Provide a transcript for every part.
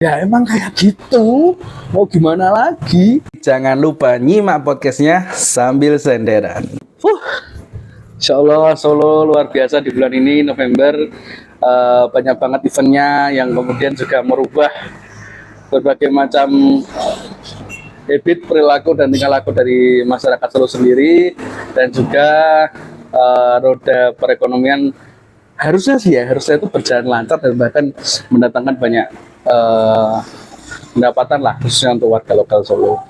Ya emang kayak gitu, mau gimana lagi? Jangan lupa nyimak podcastnya sambil senderan. Huh, Insya Allah Solo luar biasa di bulan ini November. Banyak banget eventnya yang kemudian juga merubah berbagai macam habit, perilaku dan tingkah laku dari masyarakat Solo sendiri, dan juga roda perekonomian harusnya itu berjalan lancar dan bahkan mendatangkan banyak pendapatan lah, khususnya untuk warga lokal Solo.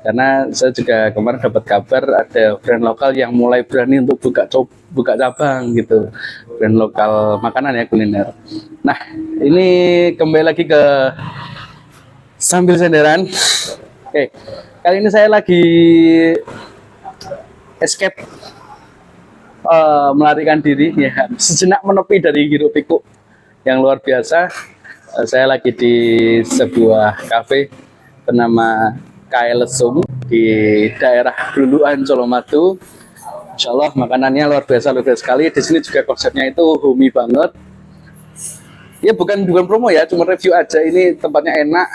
Karena saya juga kemarin dapat kabar ada brand lokal yang mulai berani untuk buka cabang gitu, brand lokal makanan ya, kuliner. Nah, ini kembali lagi ke sambil senderan. Oke, kali ini saya lagi escape, melarikan diri ya, sejenak menepi dari hiruk pikuk yang luar biasa. Saya lagi di sebuah kafe bernama Kailesum di daerah Bluluan, Colomadu. Insya Allah makanannya luar biasa sekali. Di sini juga konsepnya itu homey banget. Ya bukan promo ya, cuma review aja. Ini tempatnya enak,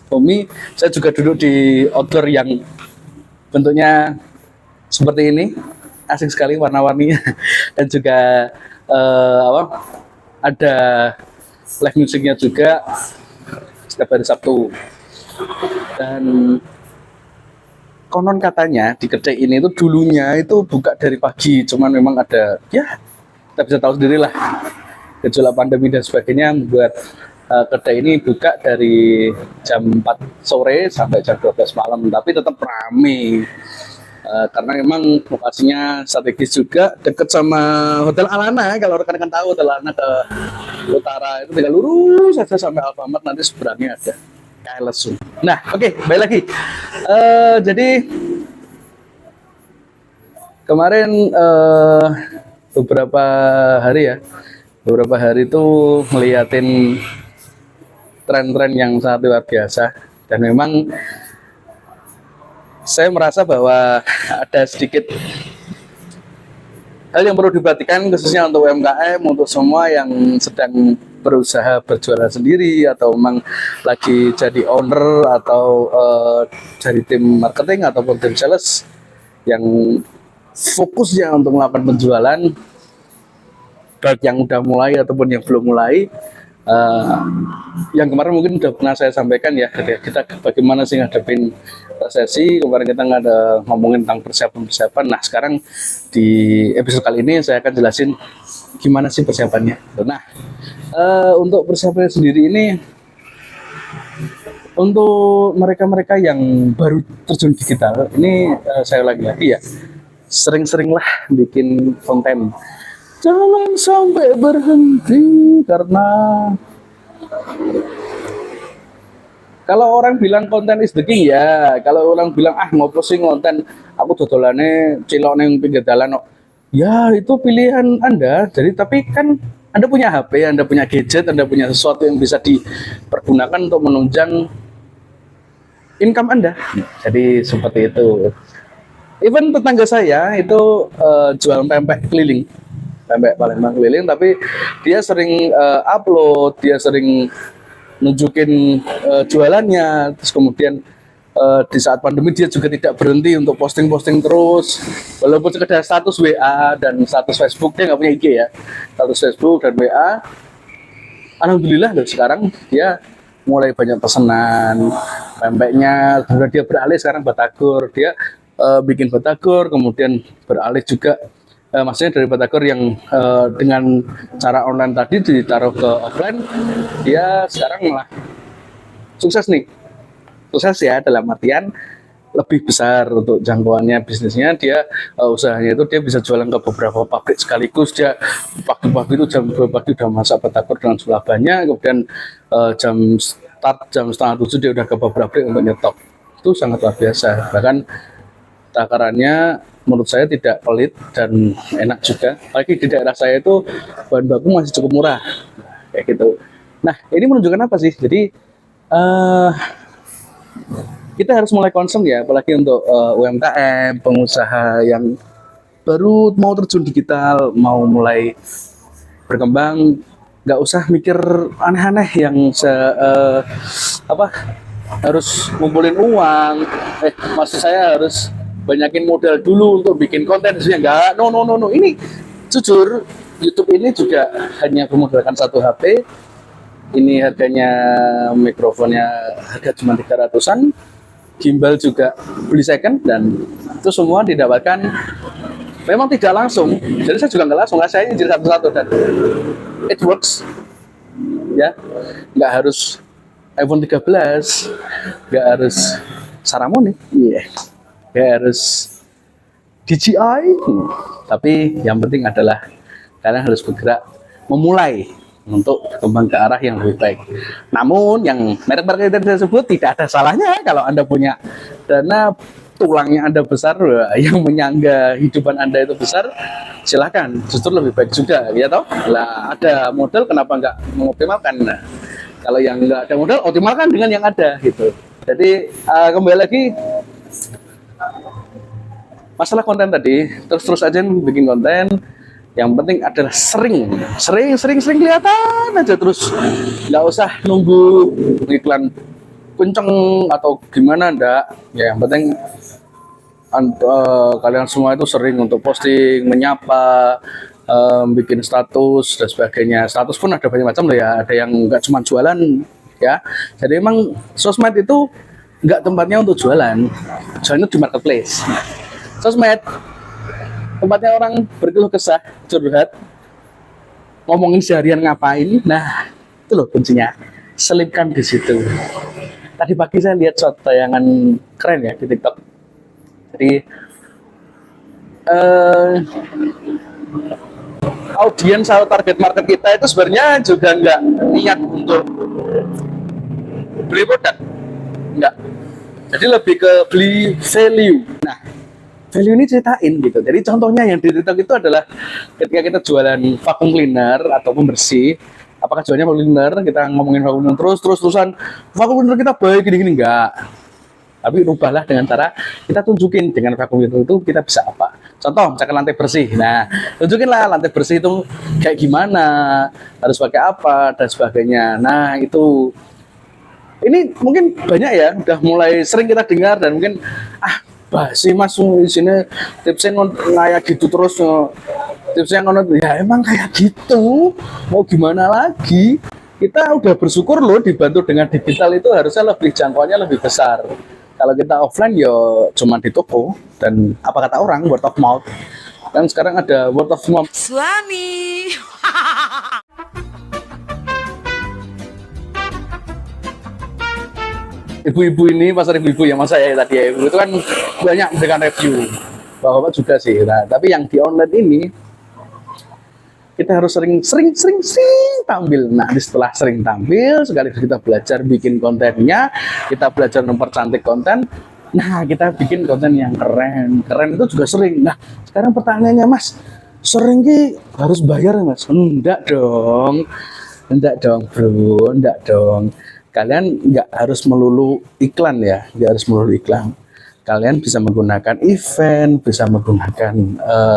homey. Saya juga duduk di outdoor yang bentuknya seperti ini, asik sekali warna-warninya. Dan juga ada live musiknya juga setiap hari Sabtu. Dan konon katanya di kedai ini itu dulunya itu buka dari pagi, cuman memang ada, ya kita bisa tahu sendiri lah, gejolak pandemi dan sebagainya membuat kedai ini buka dari jam 4 sore sampai jam 12 malam, tapi tetap ramai. Karena memang lokasinya strategis juga, dekat sama Hotel Alana. Kalau rekan-rekan tahu Hotel Alana ke utara itu tinggal lurus saja sampai Alfamart, nanti seberangnya ada Kailesum. Nah, oke, balik lagi. Jadi kemarin beberapa hari itu ngeliatin tren-tren yang sangat luar biasa, dan memang saya merasa bahwa ada sedikit hal yang perlu diperhatikan, khususnya untuk UMKM, untuk semua yang sedang berusaha berjualan sendiri atau memang lagi jadi owner atau dari tim marketing ataupun tim sales yang fokusnya untuk melakukan penjualan, baik yang udah mulai ataupun yang belum mulai. Yang kemarin mungkin udah pernah saya sampaikan ya, kita bagaimana sih ngadepin resesi. Kemarin kita nggak ada ngomongin tentang persiapan. Nah, sekarang di episode kali ini saya akan jelasin gimana sih persiapannya. Nah, untuk persiapannya sendiri ini, untuk mereka-mereka yang baru terjun digital ini, saya lagi-lagi ya, sering-seringlah bikin konten. Jangan sampai berhenti, karena kalau orang bilang konten is the king ya, kalau orang bilang ngopo sih konten, aku dodolane cilok neng pinggir dalan, ya itu pilihan Anda. Jadi tapi kan Anda punya HP, Anda punya gadget, Anda punya sesuatu yang bisa dipergunakan untuk menunjang income Anda. Jadi seperti itu. Even tetangga saya itu jual pempek keliling, pempek Palembang keliling, tapi dia sering upload, dia sering nunjukin jualannya. Terus kemudian di saat pandemi dia juga tidak berhenti untuk posting terus, walaupun sekedar status WA dan status Facebook. Dia nggak punya IG ya, status Facebook dan WA. Alhamdulillah loh, sekarang dia mulai banyak pesanan pempeknya. Kemudian dia beralih sekarang batagor, dia bikin batagor, kemudian beralih juga, maksudnya dari batagor yang dengan cara online tadi ditaruh ke offline, dia sekarang malah sukses ya, dalam artian lebih besar untuk jangkauannya bisnisnya. Dia usahanya itu dia bisa jualan ke beberapa pabrik sekaligus. Dia pagi-pagi itu jam 2 pagi udah masak batagor dengan jumlah banyak, kemudian jam 6:30 dia udah ke beberapa pabrik untuk nyetok. Itu sangat luar biasa. Bahkan takarannya menurut saya tidak pelit dan enak juga. Apalagi di daerah saya itu bahan baku masih cukup murah, kayak gitu. Nah, ini menunjukkan apa sih? Jadi kita harus mulai concern ya, apalagi untuk UMKM, pengusaha yang baru mau terjun digital, mau mulai berkembang. nggak usah mikir aneh-aneh yang apa harus ngumpulin uang, maksud saya harus banyakin modal dulu untuk bikin konten. Sebenarnya enggak, no, ini jujur YouTube ini juga hanya bermodalkan satu HP. Ini harganya, mikrofonnya harga cuma 300-an, gimbal juga beli second, dan itu semua didapatkan memang tidak langsung. Jadi saya juga nggak langsung, saya izin satu-satu dan it works ya. Nggak harus iPhone 13, nggak harus Saramonic, nggak harus DJI, tapi yang penting adalah kalian harus bergerak memulai untuk berkembang ke arah yang lebih baik. Namun yang merek-merek yang saya sebut tidak ada salahnya kalau Anda punya dana, tulangnya Anda besar, yang menyangga hidupan Anda itu besar, silakan, justru lebih baik juga, ya toh. Lah ada modal, kenapa nggak mengoptimalkan? Nah, kalau yang nggak ada modal, optimalkan dengan yang ada gitu. Jadi kembali lagi masalah konten tadi, terus aja bikin konten. Yang penting adalah sering kelihatan aja, terus nggak usah nunggu iklan kenceng atau gimana, ndak ya. Yang penting kalian semua itu sering untuk posting, menyapa, bikin status dan sebagainya. Status pun ada banyak macam loh ya, ada yang nggak cuma jualan ya. Jadi emang sosmed itu nggak tempatnya untuk jualan itu di marketplace. Sosmed tempatnya orang berkeluh kesah, curhat, ngomongin seharian ngapain. Nah, itu loh kuncinya. Selipkan di situ. Tadi pagi saya lihat suatu tayangan keren ya di TikTok. Jadi audiens atau target market kita itu sebenarnya juga nggak niat untuk beli produk, nggak. Jadi lebih ke beli value. Nah, value ini ceritain gitu. Jadi contohnya yang di TikTok itu adalah ketika kita jualan vacuum cleaner atau pembersih. Apakah jualnya vacuum cleaner? Kita ngomongin vacuum cleaner terusan vacuum cleaner kita baik gini-gini, enggak. Tapi rubahlah dengan cara kita tunjukin dengan vacuum cleaner itu kita bisa apa. Contoh misalkan lantai bersih. Nah, tunjukinlah lantai bersih itu kayak gimana, harus pakai apa dan sebagainya. Nah, itu ini mungkin banyak ya, udah mulai sering kita dengar, dan mungkin basi mas di sini tipsnya kayak gitu terus, tipsnya ya emang kayak gitu, mau gimana lagi. Kita udah bersyukur loh dibantu dengan digital, itu harusnya lebih jangkauannya lebih besar. Kalau kita offline ya cuma di toko, dan apa kata orang, word of mouth. Dan sekarang ada word of mouth Suami. ibu-ibu ini, pasar ibu-ibu yang mas saya tadi ya, ibu itu kan banyak memberikan review, bapak-bapak juga sih. Nah, tapi yang di online ini kita harus sering tampil. Nah, setelah sering tampil, sekaligus kita belajar bikin kontennya, kita belajar mempercantik konten. Nah, kita bikin konten yang keren itu juga sering. Nah, sekarang pertanyaannya, mas, sering ki harus bayar mas? Enggak dong bro, enggak dong. Kalian nggak harus melulu iklan ya, nggak harus melulu iklan. Kalian bisa menggunakan event, bisa menggunakan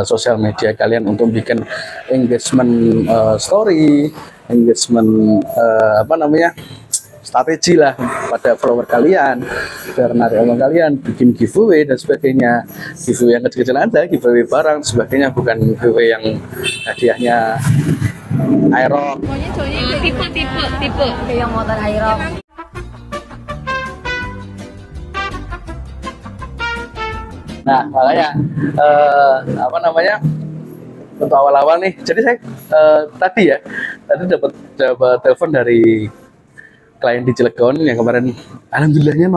sosial media kalian untuk bikin engagement story, engagement strategi lah pada follower kalian, biar menarik orang kalian, bikin giveaway dan sebagainya. Giveaway yang kecil-kecil ada, giveaway barang sebagainya, bukan giveaway yang hadiahnya aerob. Tipe yang motor aerob. Nah, makanya untuk awal-awal nih. Jadi saya tadi dapat telepon dari klien di Cilegon yang kemarin alhamdulillahnya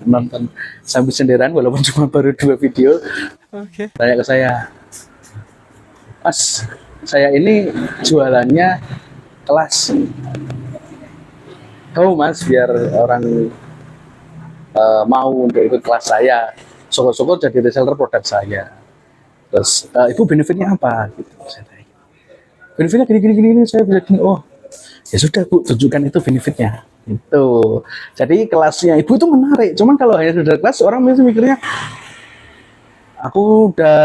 nonton sambil senderan walaupun cuma baru 2 video. Oke. Tanya ke saya, mas, saya ini jualannya kelas. Oh mas, biar orang mau untuk ikut kelas saya, syukur-syukur jadi reseller produk saya. Terus ibu benefitnya apa? Gitu. Benefitnya gini, saya bisa gini. Oh, ya sudah bu, tunjukkan itu benefitnya. Itu. Jadi kelasnya ibu itu menarik. Cuman kalau hanya sudah kelas, orang mikirnya aku udah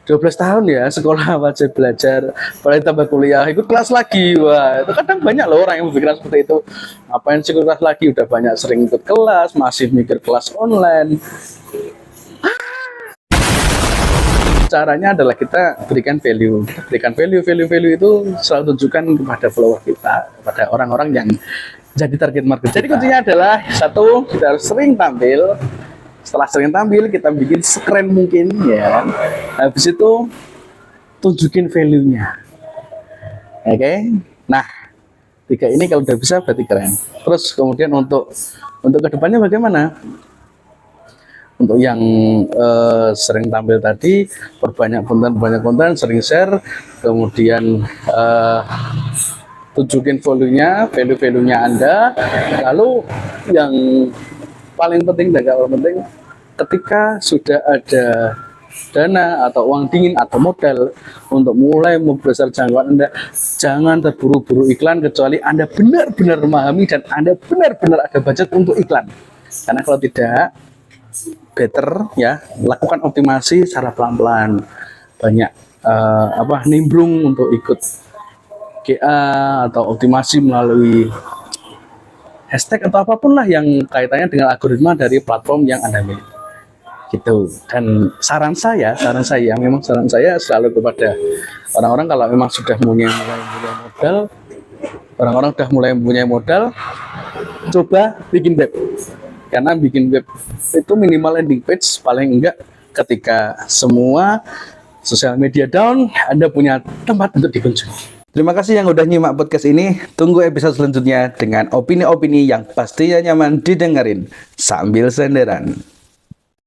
12 tahun ya sekolah wajib belajar, mulai tambah kuliah ikut kelas lagi. Wah, itu kadang banyak loh orang yang berpikiran seperti itu. Ngapain sih ikut kelas lagi, udah banyak sering ikut kelas, masih mikir kelas online. Caranya adalah kita berikan value. Kita berikan value itu selalu tunjukkan kepada follower kita, kepada orang-orang yang jadi target market. Jadi kuncinya adalah satu, kita harus sering tampil. Setelah sering tampil, kita bikin sekeren mungkin, ya kan? Habis itu tunjukin value-nya. Oke. Nah, 3 ini kalau udah bisa berarti keren. Terus kemudian untuk kedepannya bagaimana? Untuk yang sering tampil tadi, perbanyak konten, sering share, kemudian tunjukin value-nya Anda. Lalu yang paling penting dan gak paling penting, ketika sudah ada dana atau uang dingin atau modal untuk mulai membesar jangkauan Anda, jangan terburu-buru iklan kecuali Anda benar-benar memahami dan Anda benar-benar ada budget untuk iklan. Karena kalau tidak, better ya lakukan optimasi secara pelan-pelan, banyak nimbrung untuk ikut GA atau optimasi melalui hashtag atau apapun lah yang kaitannya dengan algoritma dari platform yang Anda miliki gitu. Dan saran saya selalu kepada orang-orang, kalau memang sudah mulai modal, orang-orang sudah mulai mempunyai modal, coba bikin web. Karena bikin web itu minimal landing page, paling enggak ketika semua sosial media down, Anda punya tempat untuk dikunjungi. Terima kasih yang udah nyimak podcast ini. Tunggu episode selanjutnya dengan opini-opini yang pastinya nyaman didengerin sambil senderan.